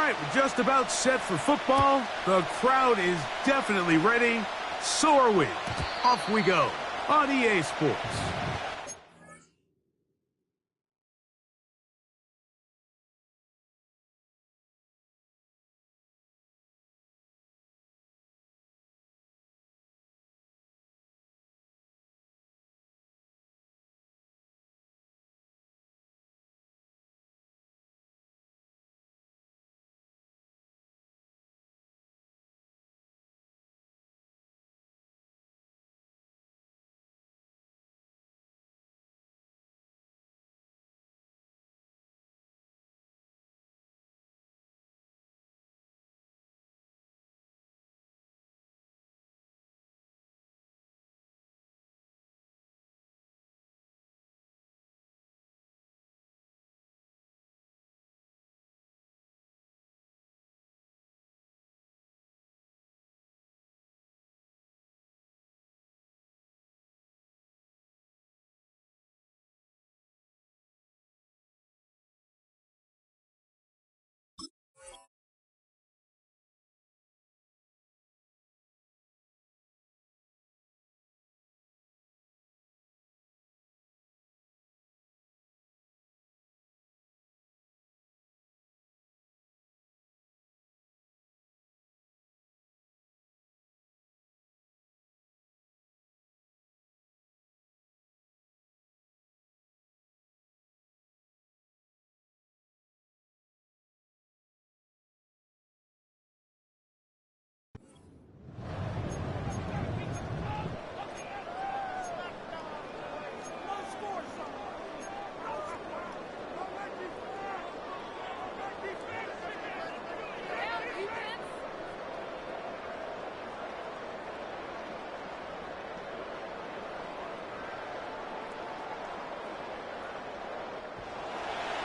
right, we're just about set for football. The crowd is definitely ready. So are we. Off we go on EA Sports.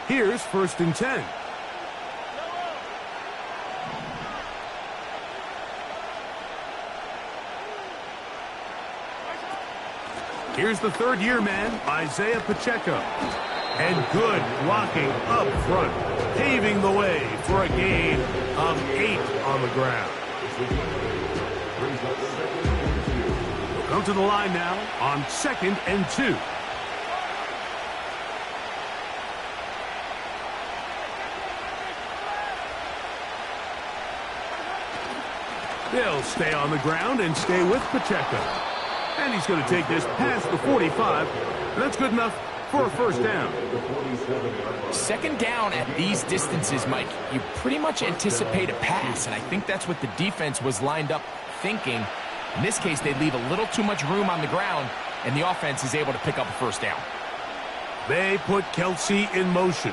Here's 1st and 10. Here's the third-year man, Isaiah Pacheco. And good blocking up front, paving the way for a gain of 8 on the ground. We'll come to the line now on 2nd and 2. They'll stay on the ground and stay with Pacheco. And he's going to take this past the 45. That's good enough for a 1st down. 2nd down at these distances, Mike, you pretty much anticipate a pass, and I think that's what the defense was lined up thinking. In this case, they leave a little too much room on the ground, and the offense is able to pick up a 1st down. They put Kelsey in motion.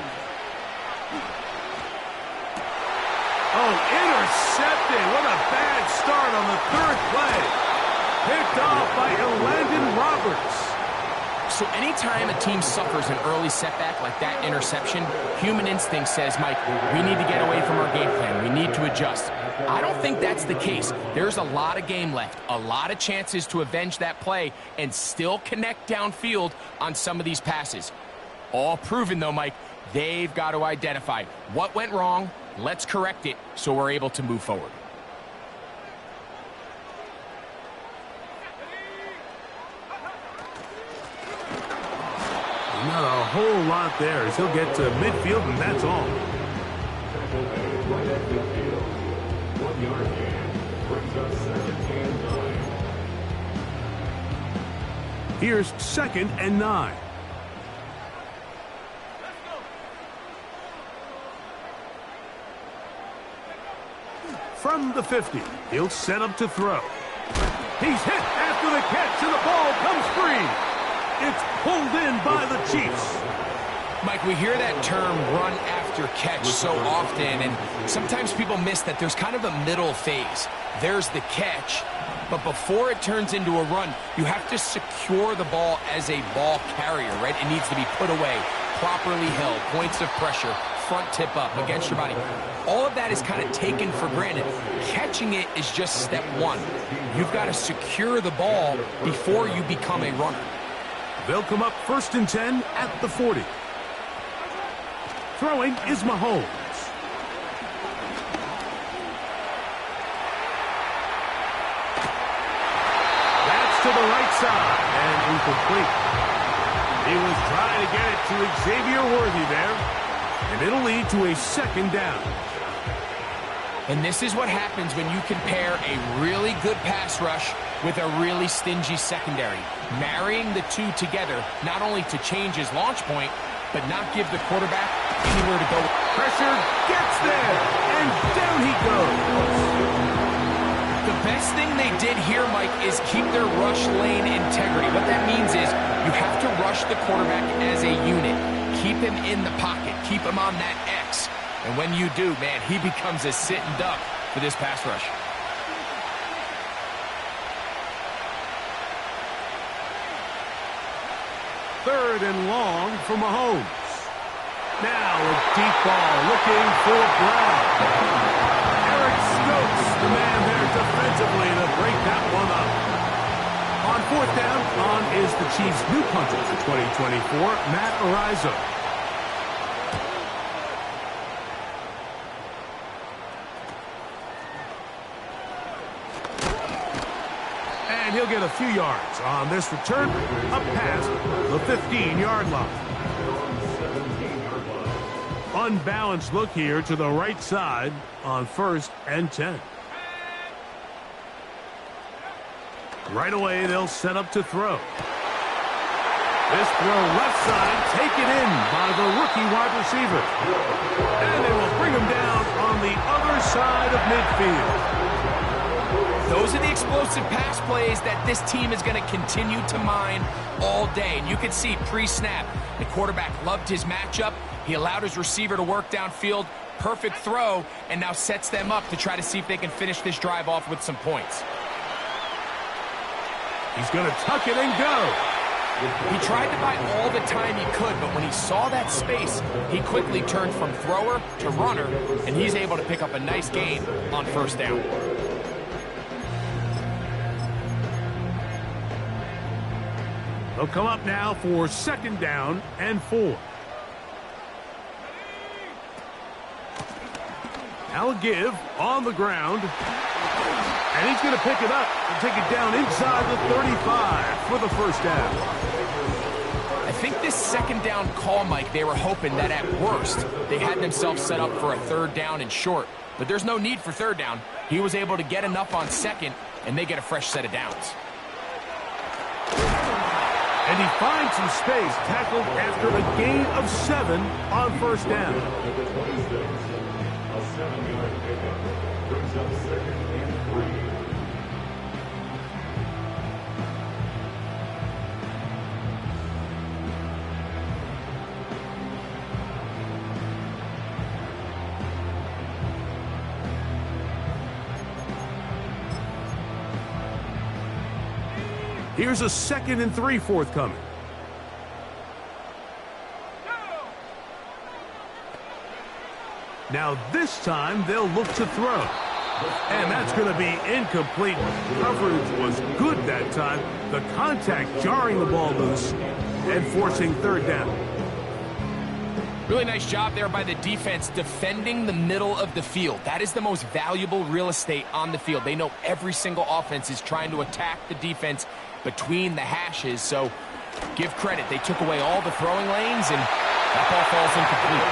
Oh, intercepted. What a bad start on the 3rd play. Picked off by Elandon Roberts. So anytime a team suffers an early setback like that interception, human instinct says, Mike, we need to get away from our game plan. We need to adjust. I don't think that's the case. There's a lot of game left, a lot of chances to avenge that play and still connect downfield on some of these passes. All proven, though, Mike, they've got to identify what went wrong. Let's correct it so we're able to move forward. Not a whole lot there as he'll get to midfield, and that's all. Here's 2nd and 9. From the 50, he'll set up to throw. He's hit after the catch, and the ball comes free. It's pulled in by the Chiefs. Mike, we hear that term run after catch so often, and sometimes people miss that there's kind of a middle phase. There's the catch, but before it turns into a run, you have to secure the ball as a ball carrier, right? It needs to be put away, properly held, points of pressure, front tip up against your body. All of that is kind of taken for granted. Catching it is just step one. You've got to secure the ball before you become a runner. They'll come up 1st and 10 at the 40. Throwing is Mahomes. to the right side and incomplete. He was trying to get it to Xavier Worthy there, and it'll lead to a second down. And this is what happens when you compare a really good pass rush with a really stingy secondary. Marrying the two together, not only to change his launch point, but not give the quarterback anywhere to go. Pressure gets there, and down he goes. The best thing they did here, Mike, is keep their rush lane integrity. What that means is you have to rush the quarterback as a unit. Keep him in the pocket. Keep him on that X. And when you do, man, he becomes a sitting duck for this pass rush. Third and long for Mahomes. Now a deep ball looking for Brown. Eric Stokes, the man there defensively to break that one up. On fourth down, on is the Chiefs' new punter for 2024, Matt Araiza. And he'll get a few yards on this return up past the 15-yard line. Unbalanced look here to the right side on 1st and 10. Right away, they'll set up to throw. This throw left side taken in by the rookie wide receiver. And they will bring him down on the other side of midfield. Those are the explosive pass plays that this team is going to continue to mine all day. And you can see pre-snap, the quarterback loved his matchup. He allowed his receiver to work downfield. Perfect throw, and now sets them up to try to see if they can finish this drive off with some points. He's going to tuck it and go. He tried to buy all the time he could, but when he saw that space, he quickly turned from thrower to runner, and he's able to pick up a nice gain on 1st down. They'll come up now for 2nd down and 4. Now a give on the ground. And he's going to pick it up and take it down inside the 35 for the 1st down. I think this 2nd down call, Mike, they were hoping that at worst they had themselves set up for a 3rd down and short. But there's no need for 3rd down. He was able to get enough on 2nd, and they get a fresh set of downs. And he finds some space, tackled after a gain of 7 on 1st down. A 7-yard pickup brings up 2nd and 3. Here's a 2nd and 3 forthcoming. Now this time they'll look to throw. And that's going to be incomplete. Coverage was good that time. The contact jarring the ball loose and forcing 3rd down. Really nice job there by the defense defending the middle of the field. That is the most valuable real estate on the field. They know every single offense is trying to attack the defense between the hashes. So give credit. They took away all the throwing lanes, and that ball falls incomplete.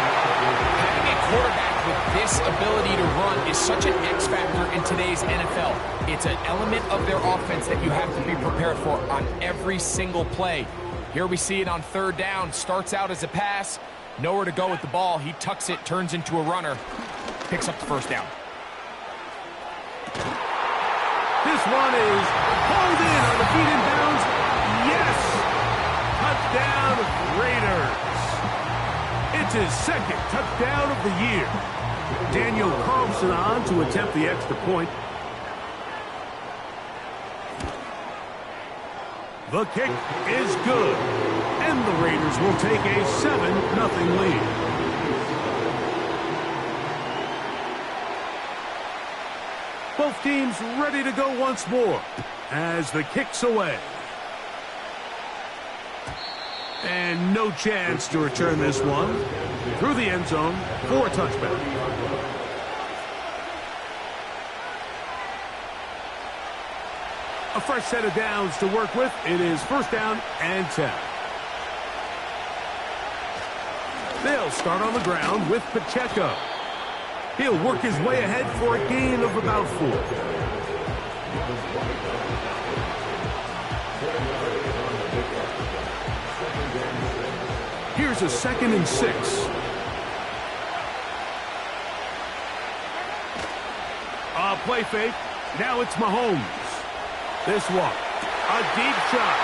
Having a quarterback with this ability to run is such an X factor in today's NFL. It's an element of their offense that you have to be prepared for on every single play. Here we see it on 3rd down. Starts out as a pass. Nowhere to go with the ball. He tucks it, turns into a runner. Picks up the 1st down. This one is pulled in on the feet in bounds. Yes! Touchdown, Raiders. It's his 2nd touchdown of the year. Daniel Carlson on to attempt the extra point. The kick is good. And the Raiders will take a 7-0 lead. Both teams ready to go once more as the kick's away. And no chance to return this one through the end zone for a touchback. A fresh set of downs to work with. It is first down and 10. They'll start on the ground with Pacheco. He'll work his way ahead for a gain of about 4. Here's a 2nd and 6. Play fake. Now it's Mahomes. This one. A deep shot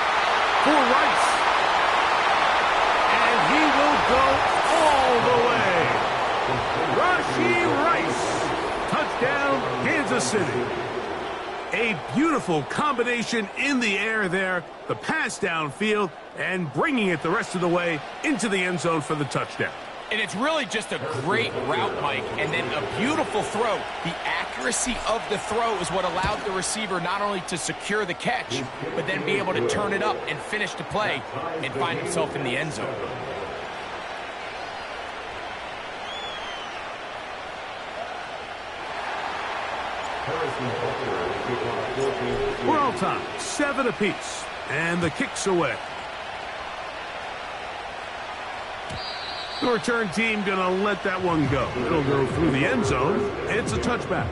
for Rice. And he will go all the way. Rashee Rice. Touchdown, Kansas City. A beautiful combination in the air there. The pass downfield and bringing it the rest of the way into the end zone for the touchdown. And it's really just a great route, Mike, and then a beautiful throw. The accuracy of the throw is what allowed the receiver not only to secure the catch, but then be able to turn it up and finish the play and find himself in the end zone. We're all tied, 7 apiece, and the kick's away. The return team going to let that one go. It'll go through the end zone. It's a touchback.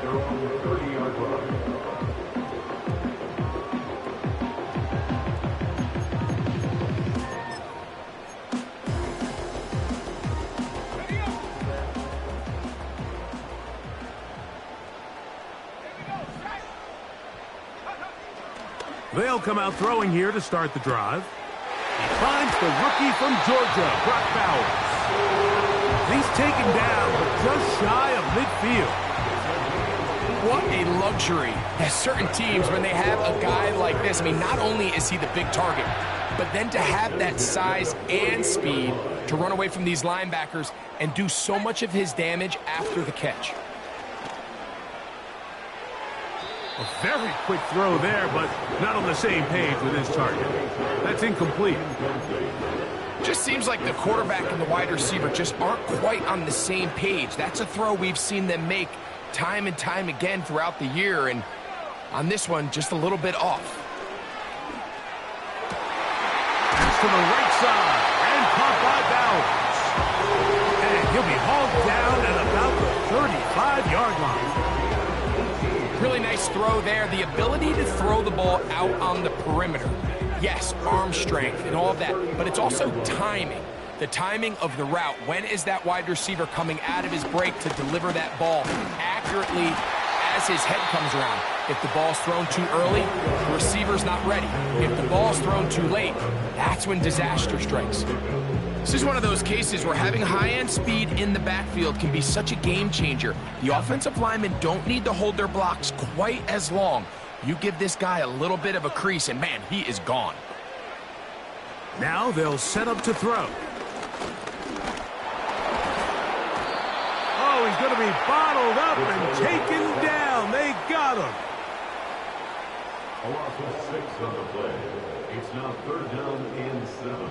They're on the 30-yard line. They'll come out throwing here to start the drive. He finds the rookie from Georgia, Brock Bowers. He's taken down, but just shy of midfield. What a luxury. There's certain teams, when they have a guy like this, I mean, not only is he the big target, but then to have that size and speed to run away from these linebackers and do so much of his damage after the catch. A very quick throw there, but not on the same page with his target. That's incomplete. Just seems like the quarterback and the wide receiver just aren't quite on the same page. That's a throw we've seen them make time and time again throughout the year, and on this one, just a little bit off. Pass to the right side, and caught by Bowers. And he'll be hauled down at about the 35-yard line. Really nice throw there. The ability to throw the ball out on the perimeter. Yes, arm strength and all of that, but it's also timing. The timing of the route. When is that wide receiver coming out of his break to deliver that ball accurately as his head comes around? If the ball's thrown too early, the receiver's not ready. If the ball's thrown too late, that's when disaster strikes. This is one of those cases where having high-end speed in the backfield can be such a game changer. The offensive linemen don't need to hold their blocks quite as long. You give this guy a little bit of a crease, and man, he is gone. Now they'll set up to throw. Oh, he's going to be bottled up and taken down. They got him. A loss of 6 on the play. It's now 3rd down and 7.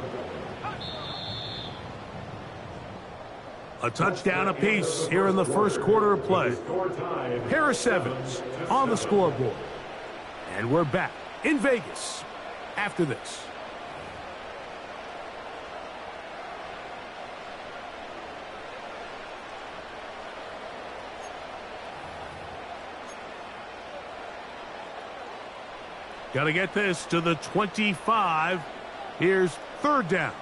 A touchdown apiece here in the first quarter of play. Harris Evans on the scoreboard. And we're back in Vegas after this. Got to get this to the 25. Here's 3rd down.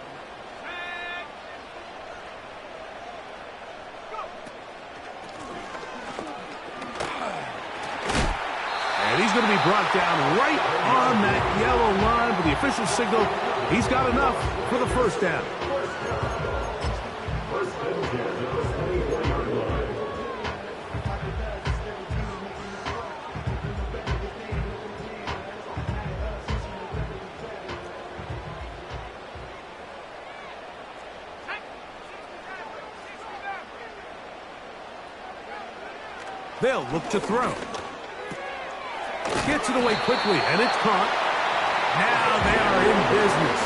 And he's going to be brought down right on that yellow line with the official signal. He's got enough for the first down. They'll look to throw. Gets it away quickly, and it's caught. Now they are in business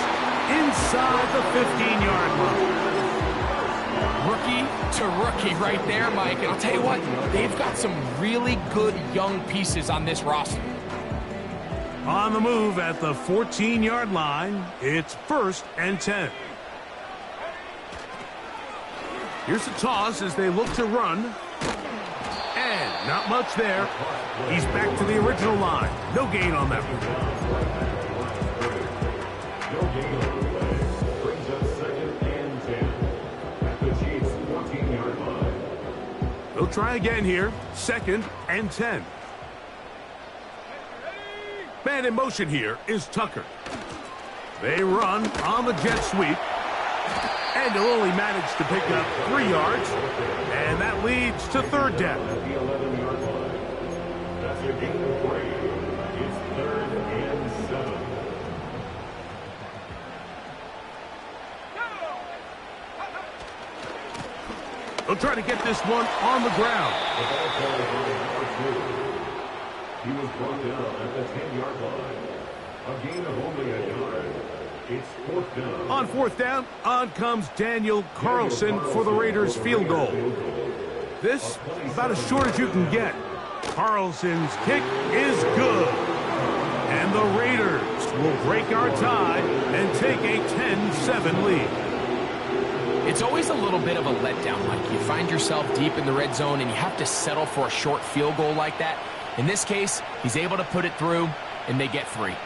inside the 15-yard line. Rookie to rookie right there, Mike. And I'll tell you what, they've got some really good young pieces on this roster. On the move at the 14-yard line, it's 1st and 10. Here's the toss as they look to run. And not much there. He's back to the original line. No gain on that one. No gain on the play. Brings up 2nd and 10 at the Chiefs' 14-yard line. They'll try again here. 2nd and 10. Man in motion here is Tucker. They run on the jet sweep. And he'll only manage to pick up 3 yards. And that leads to 3rd down. At the 11-yard line. That's a gain of 3. It's 3rd and 7. They'll try to get this one on the ground. The ball falls on number 2. He was brought down at the 10-yard line. A gain of only a yard. It's 4th down. On 4th down, on comes Daniel Carlson for the Raiders field goal. This, about as short as you can get. Carlson's kick is good. And the Raiders will break our tie and take a 10-7 lead. It's always a little bit of a letdown, Mike. You find yourself deep in the red zone and you have to settle for a short field goal like that. In this case, he's able to put it through, and they get 3.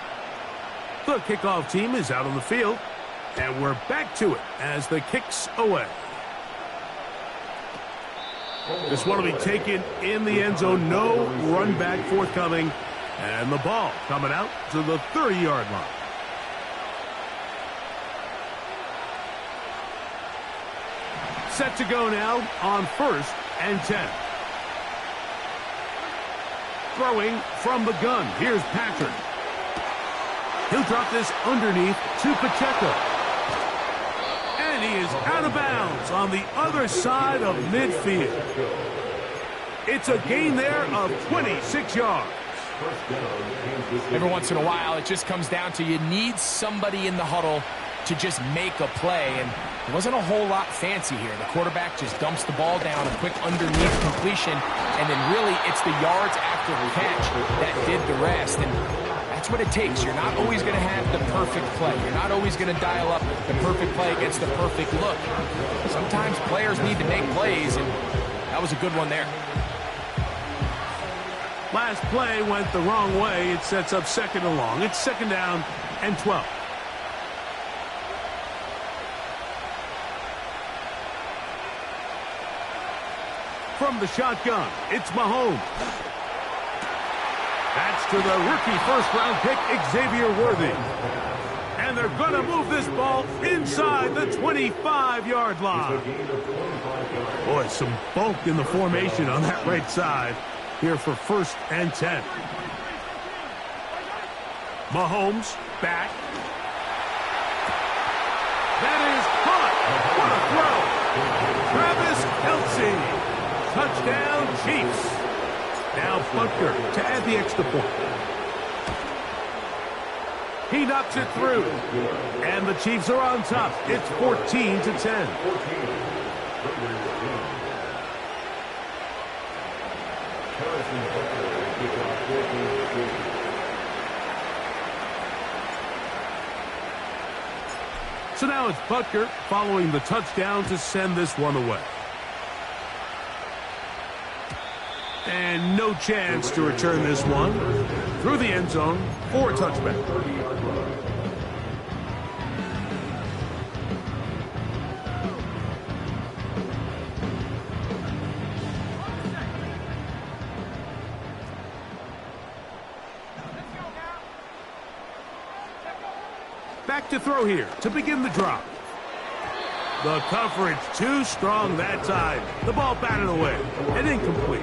The kickoff team is out on the field, and we're back to it as the kick's away. This one will be taken in the end zone. No run back forthcoming, and the ball coming out to the 30-yard line. Set to go now on 1st and 10. Throwing from the gun. Here's Patrick. He'll drop this underneath to Pacheco. And he is out of bounds on the other side of midfield. It's a gain there of 26 yards. Every once in a while, it just comes down to you need somebody in the huddle to just make a play. And it wasn't a whole lot fancy here. The quarterback just dumps the ball down, a quick underneath completion, and then really it's the yards after the catch that did the rest. And that's what it takes. You're not always going to have the perfect play. You're not always going to dial up the perfect play against the perfect look. Sometimes players need to make plays, and that was a good one there. Last play went the wrong way. It sets up 2nd and long. It's 2nd down and 12. From the shotgun, it's Mahomes. That's to the rookie first-round pick, Xavier Worthy. And they're going to move this ball inside the 25-yard line. Boy, some bulk in the formation on that right side here for 1st and 10. Mahomes back. That is caught. What a throw. Travis Kelce. Touchdown, Chiefs. Now Butker to add the extra point. He knocks it through. And the Chiefs are on top. It's 14-10. So now it's Butker following the touchdown to send this one away. And no chance to return this one through the end zone for a touchback. Back to throw here to begin the drop. The coverage too strong that time. The ball batted away and incomplete.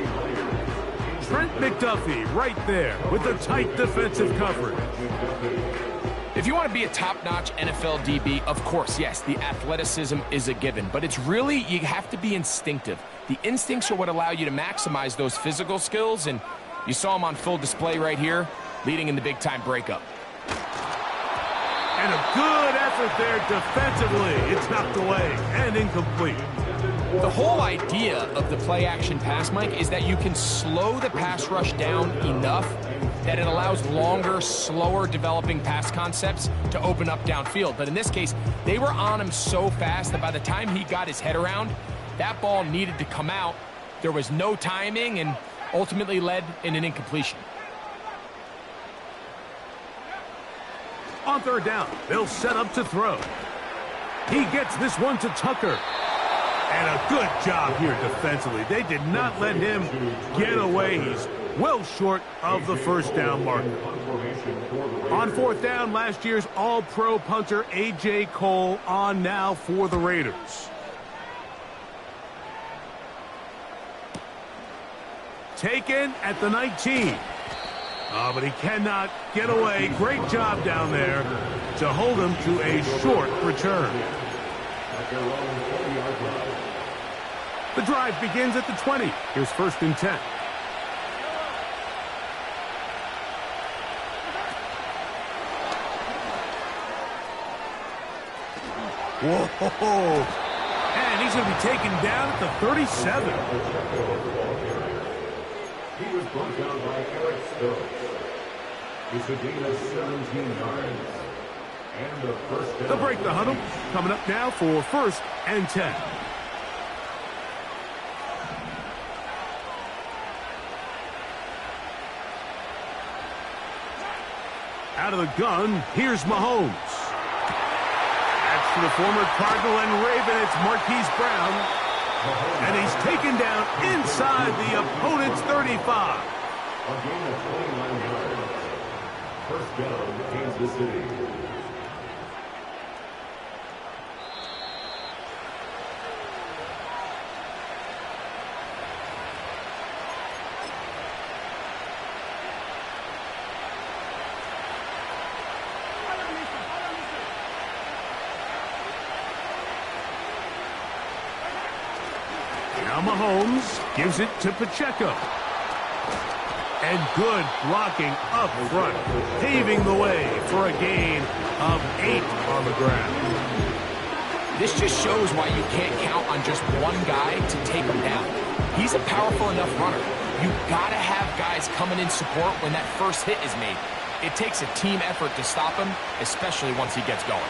Trent McDuffie right there with the tight defensive coverage. If you want to be a top-notch NFL DB, of course, yes, the athleticism is a given. But it's really, you have to be instinctive. The instincts are what allow you to maximize those physical skills, and you saw them on full display right here, leading in the big-time breakup. And a good effort there defensively. It's knocked away and incomplete. The whole idea of the play-action pass, Mike, is that you can slow the pass rush down enough that it allows longer, slower developing pass concepts to open up downfield. But in this case, they were on him so fast that by the time he got his head around, that ball needed to come out. There was no timing and ultimately led in an incompletion. On third down, they'll set up to throw. He gets this one to Tucker. And a good job here defensively. They did not let him get away. He's well short of the first down marker. On fourth down, last year's All-Pro punter A.J. Cole on now for the Raiders. Taken at the 19. Oh, but he cannot get away. Great job down there to hold him to a short return. The drive begins at the 20. Here's 1st and 10. Whoa! And he's going to be taken down at the 37. He was brought down by Eric Stokes. It's a gain of 17 yards. And the first down. They'll break the huddle. Coming up now for 1st and 10. Out of the gun, here's Mahomes. That's to the former Cardinal and Raven, it's Marquise Brown. And he's taken down inside the opponent's 35. A gain of 29 yards. First down, Kansas City. Now Mahomes gives it to Pacheco. And good blocking up front, paving the way for a gain of 8 on the ground. This just shows why you can't count on just one guy to take him down. He's a powerful enough runner. You've got to have guys coming in support when that first hit is made. It takes a team effort to stop him, especially once he gets going.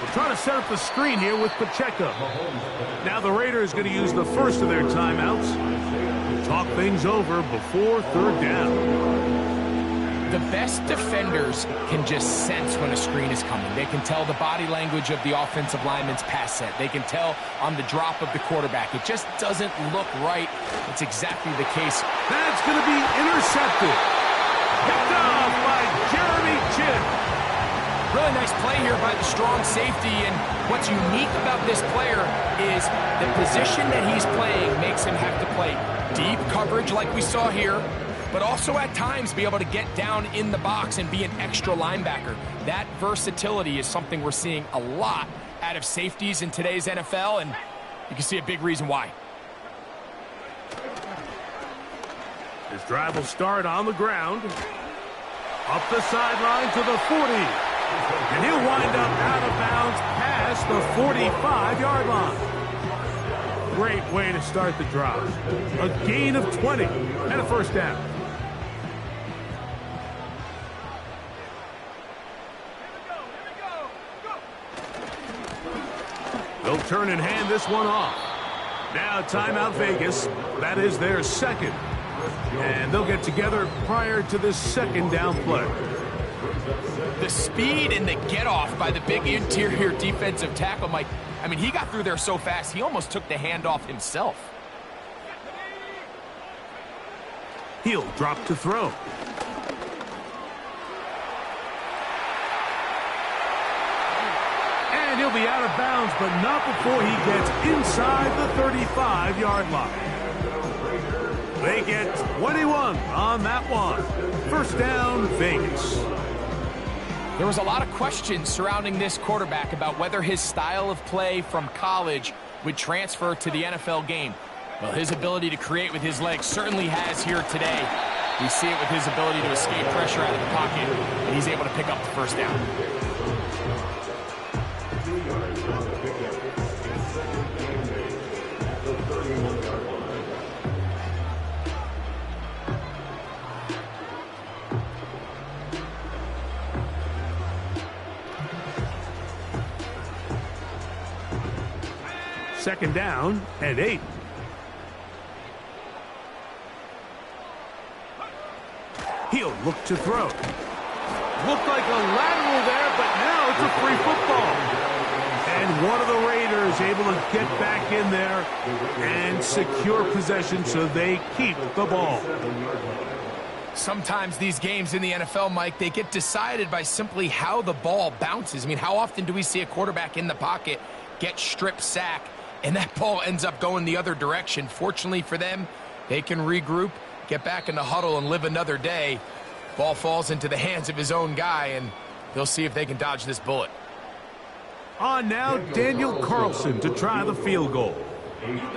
We're trying to set up the screen here with Pacheco. Now the Raiders going to use the first of their timeouts to talk things over before 3rd down. The best defenders can just sense when a screen is coming. They can tell the body language of the offensive lineman's pass set. They can tell on the drop of the quarterback. It just doesn't look right. It's exactly the case. That's going to be intercepted. Picked off by Jeremy Chinn. Really nice play here by the strong safety, and what's unique about this player is the position that he's playing makes him have to play deep coverage like we saw here, but also at times be able to get down in the box and be an extra linebacker. That versatility is something we're seeing a lot out of safeties in today's NFL, and you can see a big reason why. His drive will start on the ground. Up the sideline to the 40. And he'll wind up out of bounds past the 45-yard line. Great way to start the drive. A gain of 20 and a 1st down. They'll turn and hand this one off. Now timeout Vegas. That is their 2nd. And they'll get together prior to this 2nd down play. The speed and the get-off by the big interior defensive tackle, Mike. I mean, he got through there so fast, he almost took the handoff himself. He'll drop to throw. And he'll be out of bounds, but not before he gets inside the 35-yard line. They get 21 on that one. 1st down, Vegas. There was a lot of questions surrounding this quarterback about whether his style of play from college would transfer to the NFL game. Well, his ability to create with his legs certainly has here today. We see it with his ability to escape pressure out of the pocket, and he's able to pick up the 1st down. Second down and 8. He'll look to throw. Looked like a lateral there, but now it's a free football. And one of the Raiders able to get back in there and secure possession so they keep the ball. Sometimes these games in the NFL, Mike, they get decided by simply how the ball bounces. I mean, how often do we see a quarterback in the pocket get strip sack, and that ball ends up going the other direction? Fortunately for them, they can regroup, get back in the huddle, and live another day. Ball falls into the hands of his own guy, and they'll see if they can dodge this bullet. On now, Daniel Carlson to try the field goal.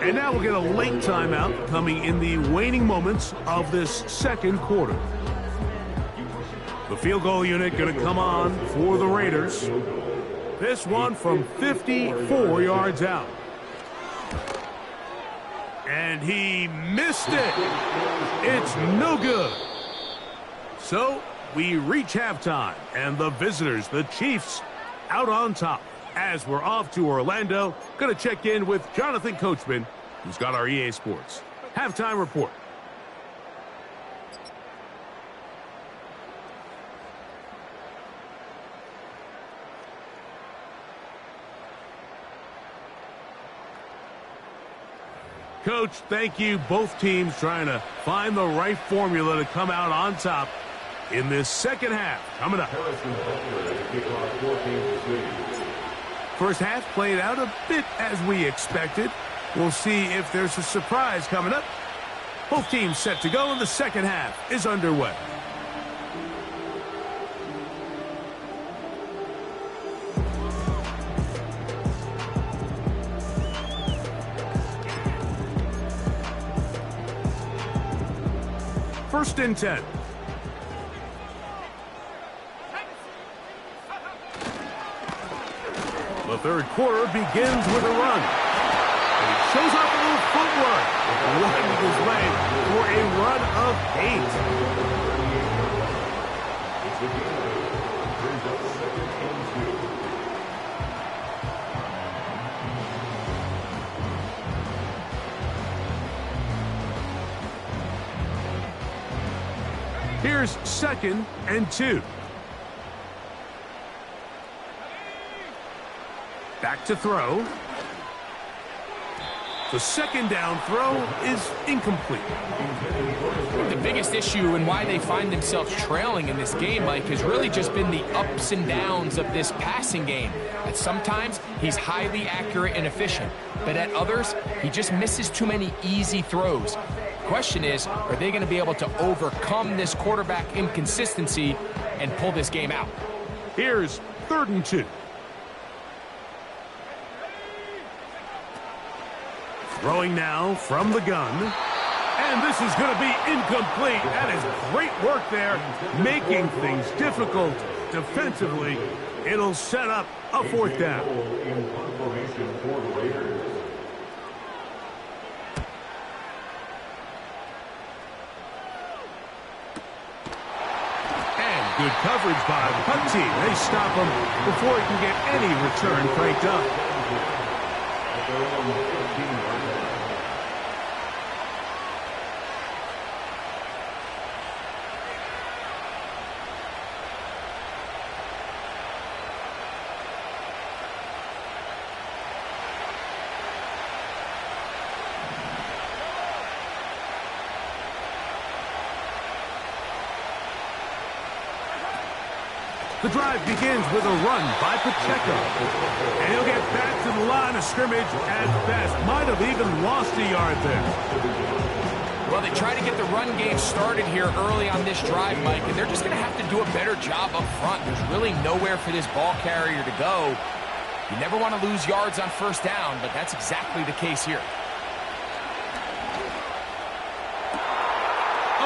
And now we'll get a late timeout coming in the waning moments of this second quarter. The field goal unit going to come on for the Raiders. This one from 54 yards out. And he missed it. It's no good. So we reach halftime, and the visitors, the Chiefs, out on top. As we're off to Orlando, going to check in with Jonathan Coachman, who's got our EA Sports halftime report. Coach, thank you. Both teams trying to find the right formula to come out on top in this second half. Coming up. First half played out a bit as we expected. We'll see if there's a surprise coming up. Both teams set to go, and the second half is underway. First and 10. The third quarter begins with a run. And he shows off a little footwork, winding his way for a run of 8. Here's second and 2. Back to throw. The second down throw is incomplete. The biggest issue and why they find themselves trailing in this game, Mike, has really just been the ups and downs of this passing game. At sometimes, he's highly accurate and efficient, but at others, he just misses too many easy throws. The question is, are they going to be able to overcome this quarterback inconsistency and pull this game out? Here's third and 2. Throwing now from the gun. And this is going to be incomplete. That is great work there, making things difficult defensively. It'll set up a fourth down. And good coverage by the punt team. They stop him before he can get any return cranked up. The drive begins with a run by Pacheco. And he'll get back to the line of scrimmage at best. Might have even lost a yard there. Well, they try to get the run game started here early on this drive, Mike, and they're just going to have to do a better job up front. There's really nowhere for this ball carrier to go. You never want to lose yards on first down, but that's exactly the case here.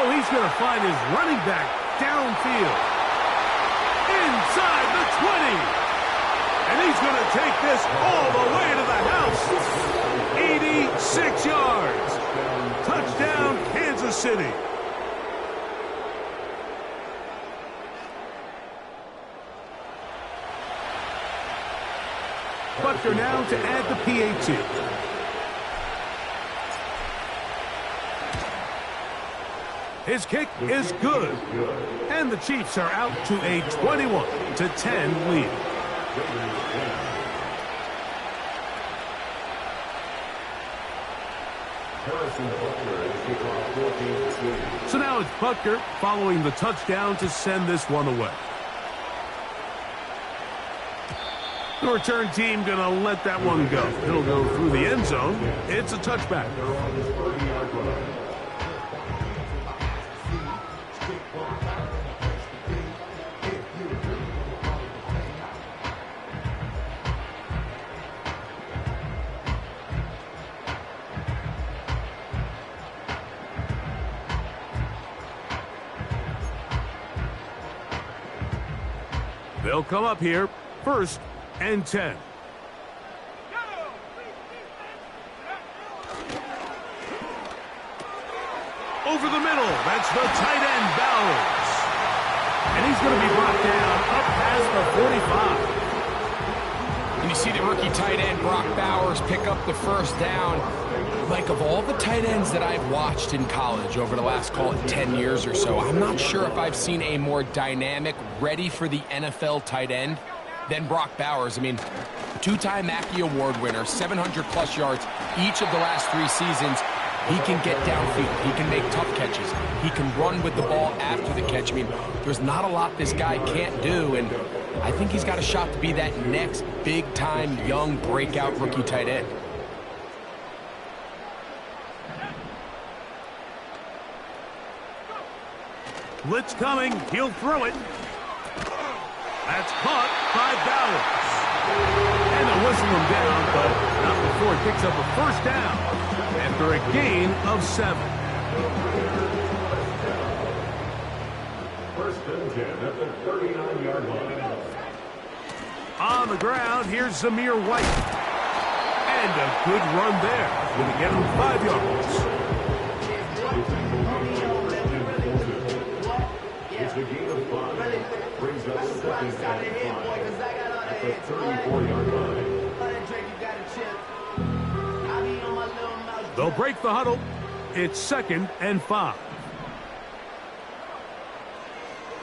Oh, he's going to find his running back downfield. Inside the 20. And he's going to take this all the way to the house. 86 yards. Touchdown, Kansas City. Butker now to add the PAT. His kick is good. And the Chiefs are out to a 21-10 lead. So now it's Butker following the touchdown to send this one away. The return team going to let that one go. It'll go through the end zone. It's a touchback. They'll come up here, 1st and 10. Over the middle, that's the tight end, Bowers. And he's going to be brought down up past the 45. And you see the rookie tight end, Brock Bowers, pick up the first down. Like, of all the tight ends that I've watched in college over the last, call it 10 years or so, I'm not sure if I've seen a more dynamic, ready for the NFL tight end than Brock Bowers. I mean, two-time Mackey Award winner, 700-plus yards each of the last 3 seasons. He can get downfield. He can make tough catches. He can run with the ball after the catch. I mean, there's not a lot this guy can't do, and I think he's got a shot to be that next big-time, young, breakout rookie tight end. Blitz coming. He'll throw it. That's caught by Bowers. And they'll whistle him down, but not before he picks up a first down after a gain of 7. 1st and 10 at the 39-yard line. On the ground, here's Zamir White. And a good run there. Going to get him 5 yards. It's a gain of 5. Brings us 2nd and 5 at the 34-yard line. They'll break the huddle. It's 2nd and 5.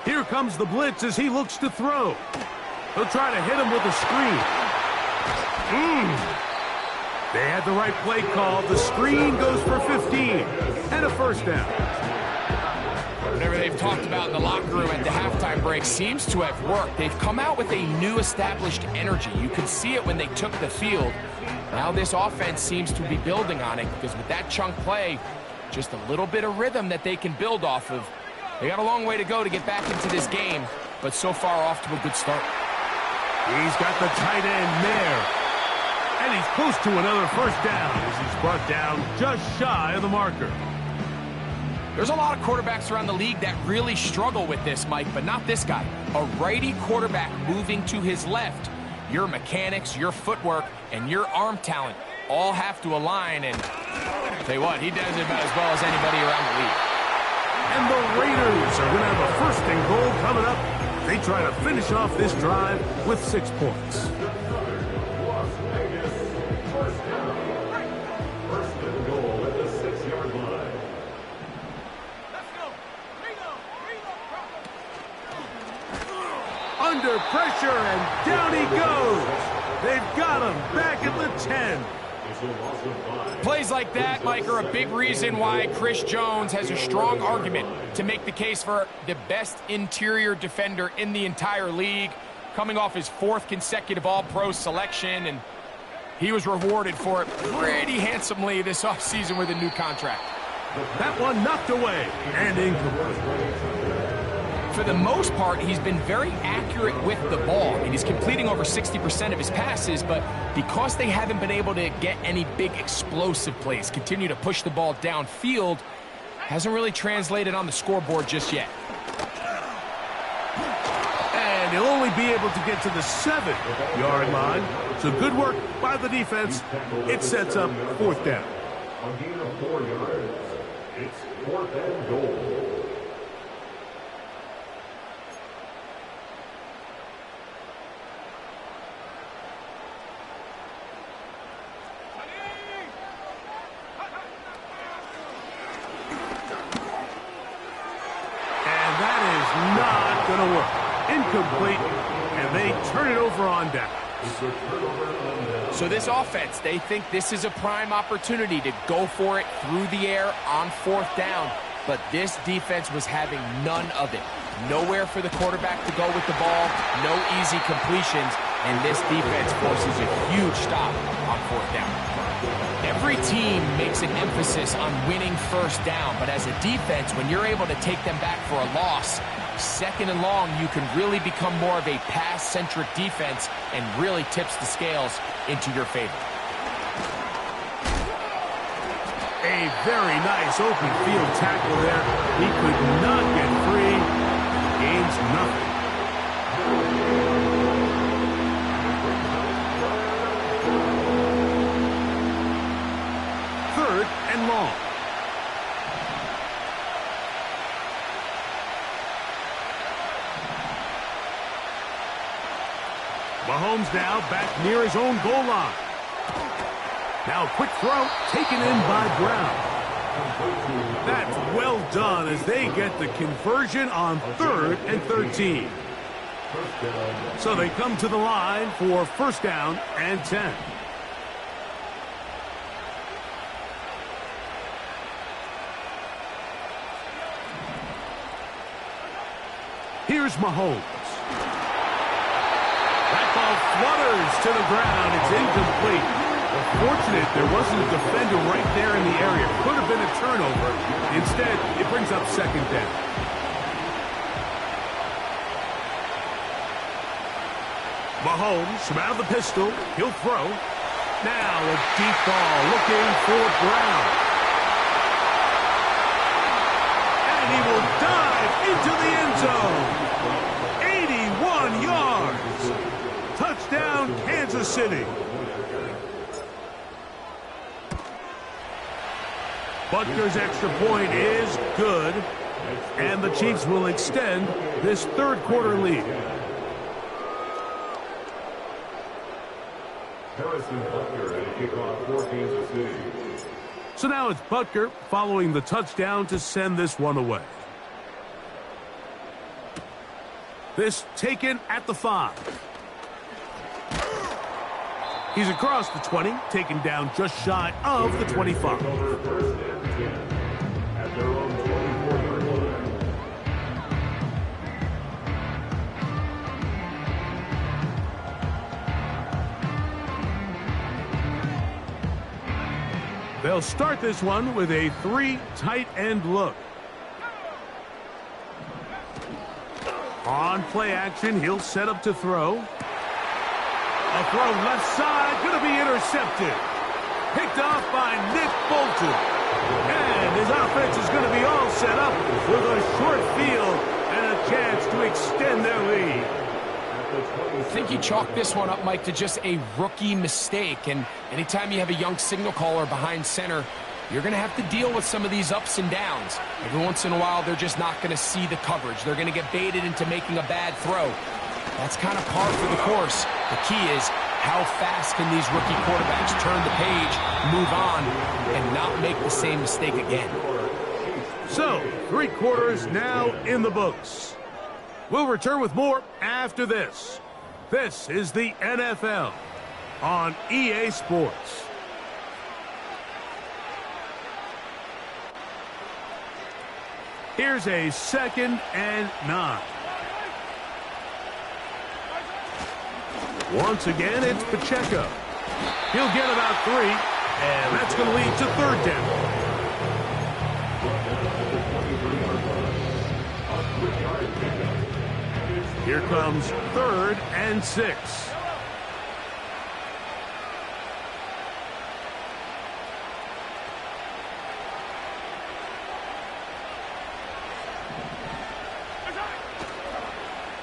Here comes the blitz as he looks to throw. He'll try to hit him with a screen. They had the right play call. The screen goes for 15 and a first down. Whatever they've talked about in the locker room at the halftime break seems to have worked. They've come out with a new established energy. You could see it when they took the field. Now this offense seems to be building on it because with that chunk play, just a little bit of rhythm that they can build off of. They got a long way to go to get back into this game, but so far off to a good start. He's got the tight end there. And he's close to another first down as he's brought down just shy of the marker. There's a lot of quarterbacks around the league that really struggle with this, Mike, but not this guy. A righty quarterback moving to his left. Your mechanics, your footwork, and your arm talent all have to align, and I'll tell you what, he does it about as well as anybody around the league. And the Raiders are going to have a 1st and goal coming up. They try to finish off this drive with 6 points. Las Vegas, 1st down. 1st and goal at the 6-yard line. Under pressure, and down he goes. They've got him back at the 10. Plays like that, Mike, are a big reason why Chris Jones has a strong argument to make the case for the best interior defender in the entire league, coming off his 4th consecutive All-Pro selection, and he was rewarded for it pretty handsomely this offseason with a new contract. That one knocked away and incomplete. For the most part, he's been very accurate with the ball, and he's completing over 60% of his passes, but because they haven't been able to get any big explosive plays, continue to push the ball downfield, hasn't really translated on the scoreboard just yet. And he'll only be able to get to the 7-yard line. So good work by the defense. It sets up 4th down. A gain of 4 yards. It's 4th and goal. incomplete, and they turn it over on down. So this offense, they think this is a prime opportunity to go for it through the air on 4th down, but this defense was having none of it. Nowhere for the quarterback to go with the ball, no easy completions, and this defense forces a huge stop on 4th down. Every team makes an emphasis on winning 1st down, but as a defense, when you're able to take them back for a loss, 2nd and long, you can really become more of a pass-centric defense and really tips the scales into your favor. A very nice open field tackle there. He could not get free. Gains nothing. 3rd and long. Mahomes now back near his own goal line. Now a quick throw taken in by Brown. That's well done as they get the conversion on 3rd and 13. So they come to the line for 1st down and 10. Here's Mahomes. That ball flutters to the ground. It's incomplete. Fortunate there wasn't a defender right there in the area. Could have been a turnover. Instead, it brings up 2nd down. Mahomes from out of the pistol. He'll throw. Now a deep ball looking for Brown. And he will dive into the end zone. 81 yards. Touchdown, Kansas City. Butker's extra point is good, and the Chiefs will extend this 3rd quarter lead. Harrison Butker at a kickoff for Kansas City. So now it's Butker following the touchdown to send this one away. This taken at the 5. He's across the 20, taken down just shy of the 25. At their own 24-yard line. They'll start this one with a 3 tight end look. On play action, he'll set up to throw. A throw left side, going to be intercepted. Picked off by Nick Bolton. And his offense is going to be all set up with a short field and a chance to extend their lead. I think you chalk this one up, Mike, to just a rookie mistake. And anytime you have a young signal caller behind center, you're going to have to deal with some of these ups and downs. Every once in a while, they're just not going to see the coverage. They're going to get baited into making a bad throw. That's kind of par for the course. The key is how fast can these rookie quarterbacks turn the page, move on, and not make the same mistake again. So, 3 quarters now in the books. We'll return with more after this. This is the NFL on EA Sports. Here's a 2nd and 9. Once again, it's Pacheco. He'll get about 3, and that's going to lead to 3rd down. Here comes 3rd and 6.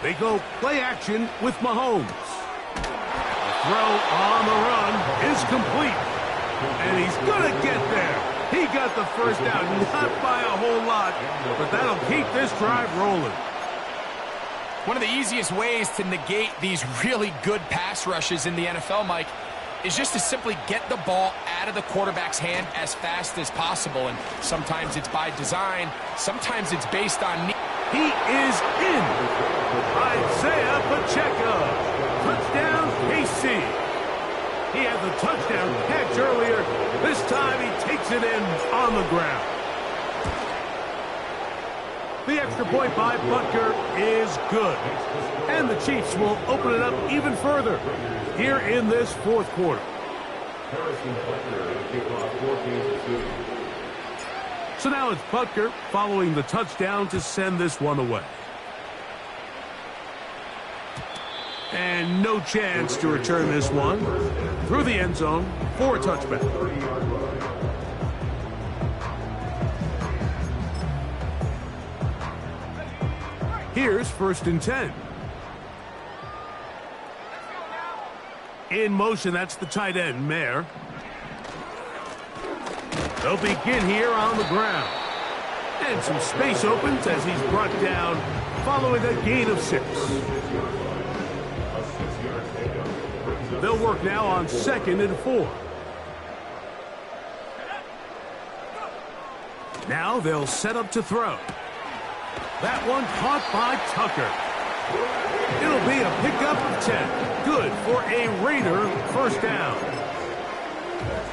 They go play action with Mahomes. Throw on the run is complete. And he's going to get there. He got the 1st down, not by a whole lot, but that'll keep this drive rolling. One of the easiest ways to negate these really good pass rushes in the NFL, Mike, is just to simply get the ball out of the quarterback's hand as fast as possible. And sometimes it's by design, sometimes it's based on need. He is in. I'd Pacheco. Touchdown, KC. He had the touchdown catch earlier. This time he takes it in on the ground. The extra point by Butker is good. And the Chiefs will open it up even further here in this fourth quarter. So now it's Butker following the touchdown to send this one away. And no chance to return this one through the end zone for a touchback. Here's 1st and 10. In motion, that's the tight end, Mayer. They'll begin here on the ground. And some space opens as he's brought down following a gain of 6. They'll work now on 2nd and 4. Now they'll set up to throw. That one caught by Tucker. It'll be a pickup of 10. Good for a Raider first down.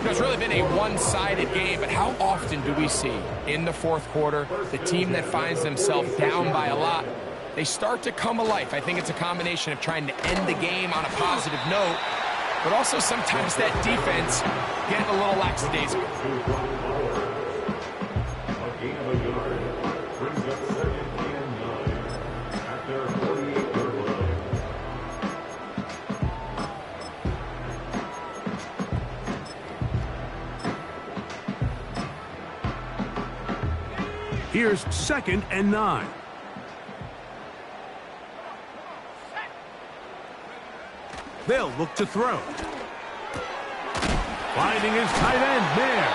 It's really been a one-sided game, but how often do we see in the fourth quarter the team that finds themselves down by a lot, they start to come alive? I think it's a combination of trying to end the game on a positive note, but also sometimes that defense getting a little lackadaisical. Here's 2nd and 9. They'll look to throw. Finding his tight end, Mayer.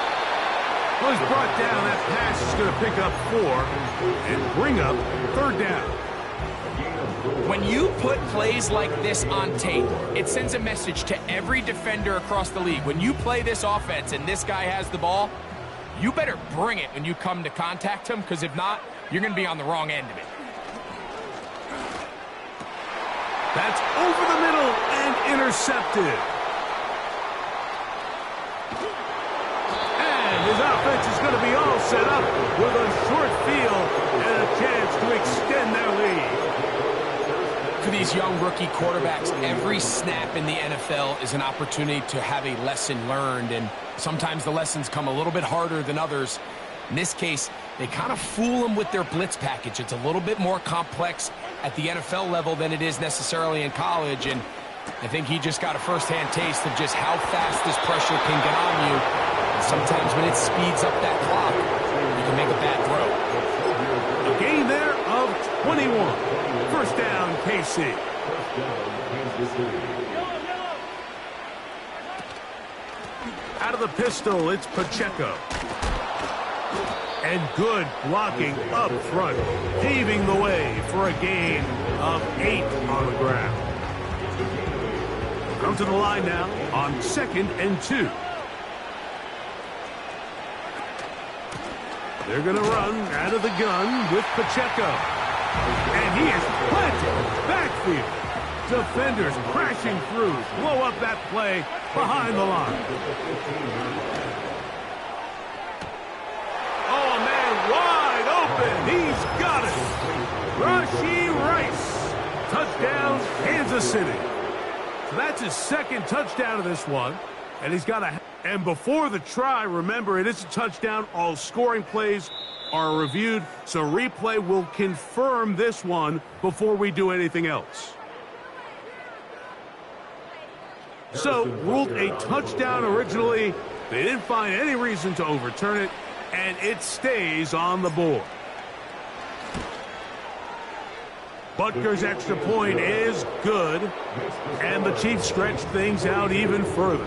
Well, he's brought down. That pass is going to pick up 4 and bring up 3rd down. When you put plays like this on tape, it sends a message to every defender across the league. When you play this offense and this guy has the ball, you better bring it when you come to contact him, because if not, you're going to be on the wrong end of it. That's over the middle and intercepted. And his offense is going to be all set up with a short field and a chance to extend their lead. For these young rookie quarterbacks, every snap in the NFL is an opportunity to have a lesson learned, and sometimes the lessons come a little bit harder than others. In this case, they kind of fool them with their blitz package. It's a little bit more complex at the NFL level than it is necessarily in college, and I think he just got a first-hand taste of just how fast this pressure can get on you. And sometimes when it speeds up that clock, you can make a bad throw. A gain there of 21. First down, KC. Out of the pistol, it's Pacheco. And good blocking up front, paving the way for a gain of 8 on the ground. Come to the line now on 2nd and 2. They're going to run out of the gun with Pacheco. And he is planted backfield. Defenders crashing through, blow up that play behind the line. Oh, man, wide open. He's got it. Rashee Rice. Touchdown, Kansas City. So that's his 2nd touchdown of this one. And he's got a... And before the try, remember, it is a touchdown. All scoring plays are reviewed, so replay will confirm this one before we do anything else. So, ruled a touchdown originally. They didn't find any reason to overturn it, and it stays on the board. Butker's extra point is good, and the Chiefs stretch things out even further.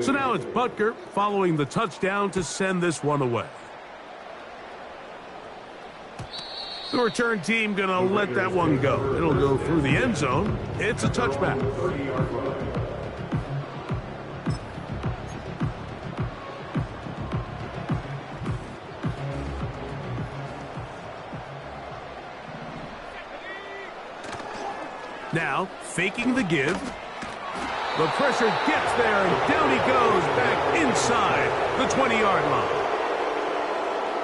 So now it's Butker following the touchdown to send this one away. The return team going to let that one go. It'll go through the end zone. It's a touchback. Now, faking the give. The pressure gets there, and down he goes back inside the 20-yard line.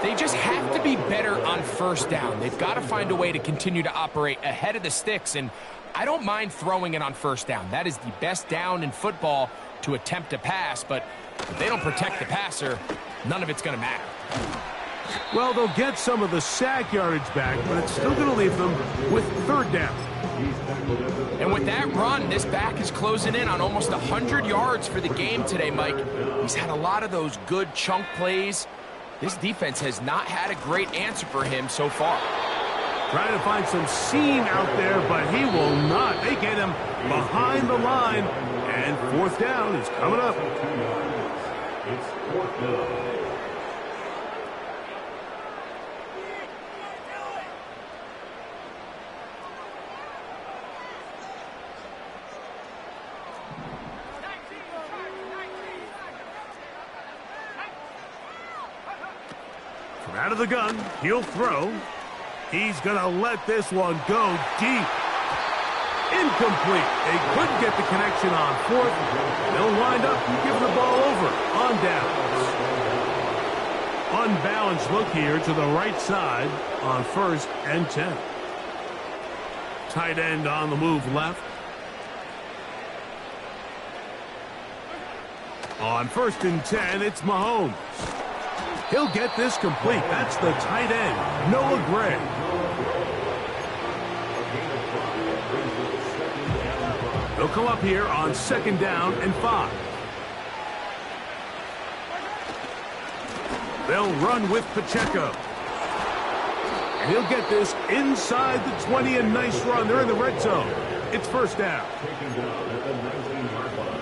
They just have to be better on first down. They've got to find a way to continue to operate ahead of the sticks, and I don't mind throwing it on first down. That is the best down in football to attempt a pass, but if they don't protect the passer, none of it's going to matter. Well, they'll get some of the sack yardage back, but it's still going to leave them with third down. And with that run, this back is closing in on almost 100 yards for the game today, Mike. He's had a lot of those good chunk plays. This defense has not had a great answer for him so far. Trying to find some seam out there, but he will not. They get him behind the line, and fourth down is coming up. It's fourth down. From out of the gun, he'll throw. He's going to let this one go deep. Incomplete. They couldn't get the connection on fourth. They'll wind up giving the ball over on downs. Unbalanced look here to the right side on 1st and 10. Tight end on the move left. On 1st and 10, it's Mahomes. He'll get this complete. That's the tight end, Noah Gray. They'll come up here on 2nd down and 5. They'll run with Pacheco. And he'll get this inside the 20, and nice run. They're in the red zone. It's 1st down. Taken down at the 19-yard line.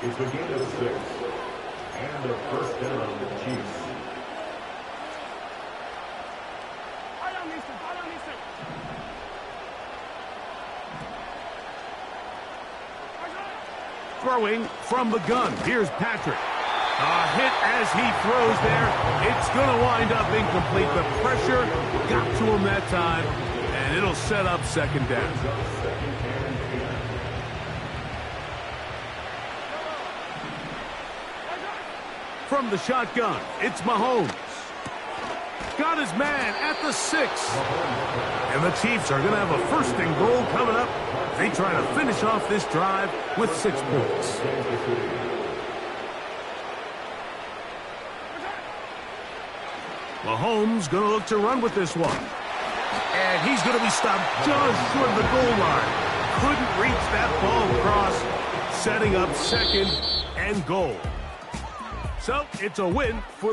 It's a gain of 6. And a 1st down, the Chiefs. Throwing from the gun. Here's Patrick. A hit as he throws there. It's going to wind up incomplete. The pressure got to him that time, and it'll set up 2nd down. From the shotgun, it's Mahomes. Got his man at the 6. And the Chiefs are going to have a 1st and goal coming up. They try to finish off this drive with 6 points. Mahomes going to look to run with this one. And he's going to be stopped just short of the goal line. Couldn't reach that ball across, setting up 2nd and goal. So it's a win for